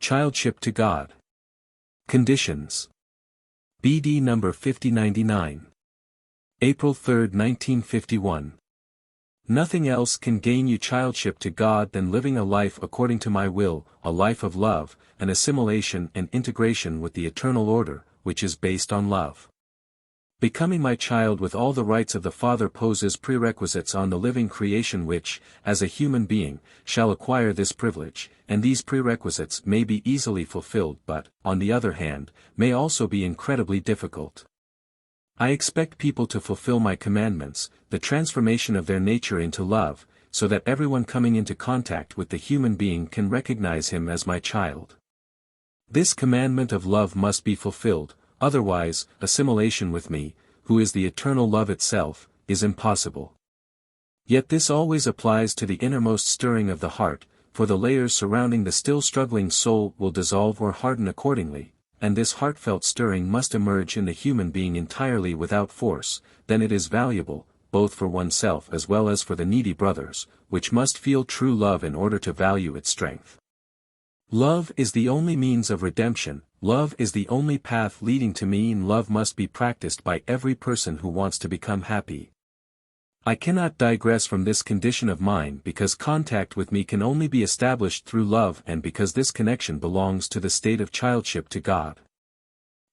Childship to God. Conditions. BD number 5099. April 3, 1951. Nothing else can gain you childship to God than living a life according to my will, a life of love, and assimilation and integration with the eternal order, which is based on love. Becoming my child with all the rights of the Father poses prerequisites on the living creation which, as a human being, shall acquire this privilege, and these prerequisites may be easily fulfilled but, on the other hand, may also be incredibly difficult. I expect people to fulfill my commandments, the transformation of their nature into love, so that everyone coming into contact with the human being can recognize him as my child. This commandment of love must be fulfilled, otherwise, assimilation with me, who is the eternal love itself, is impossible. Yet this always applies to the innermost stirring of the heart, for the layers surrounding the still struggling soul will dissolve or harden accordingly, and this heartfelt stirring must emerge in the human being entirely without force. Then it is valuable, both for oneself as well as for the needy brothers, which must feel true love in order to value its strength. Love is the only means of redemption, love is the only path leading to me, and love must be practiced by every person who wants to become happy. I cannot digress from this condition of mine because contact with me can only be established through love, and because this connection belongs to the state of childship to God.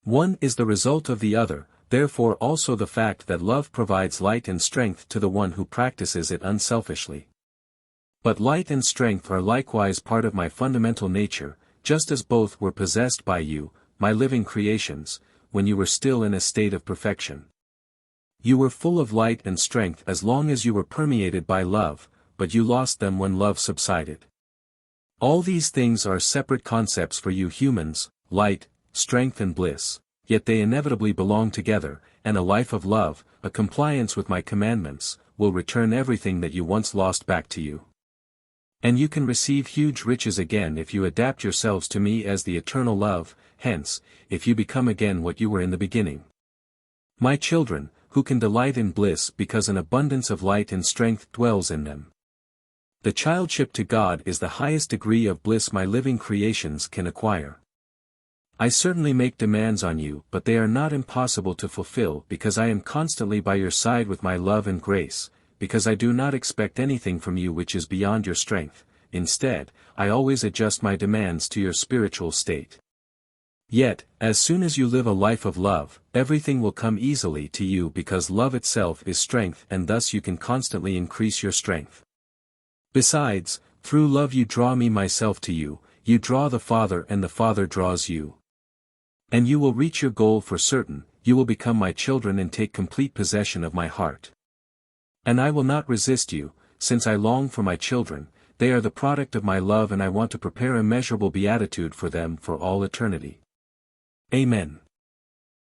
One is the result of the other, therefore also the fact that love provides light and strength to the one who practices it unselfishly. But light and strength are likewise part of my fundamental nature, just as both were possessed by you, my living creations, when you were still in a state of perfection. You were full of light and strength as long as you were permeated by love, but you lost them when love subsided. All these things are separate concepts for you humans, light, strength and bliss, yet they inevitably belong together, and a life of love, a compliance with my commandments, will return everything that you once lost back to you. And you can receive huge riches again if you adapt yourselves to me as the eternal love, hence, if you become again what you were in the beginning. My children, who can delight in bliss because an abundance of light and strength dwells in them. The childship to God is the highest degree of bliss my living creations can acquire. I certainly make demands on you, but they are not impossible to fulfill because I am constantly by your side with my love and grace, because I do not expect anything from you which is beyond your strength. Instead, I always adjust my demands to your spiritual state. Yet, as soon as you live a life of love, everything will come easily to you because love itself is strength, and thus you can constantly increase your strength. Besides, through love you draw me myself to you, you draw the Father and the Father draws you. And you will reach your goal for certain, you will become my children and take complete possession of my heart. And I will not resist you, since I long for my children, they are the product of my love and I want to prepare immeasurable beatitude for them for all eternity. Amen.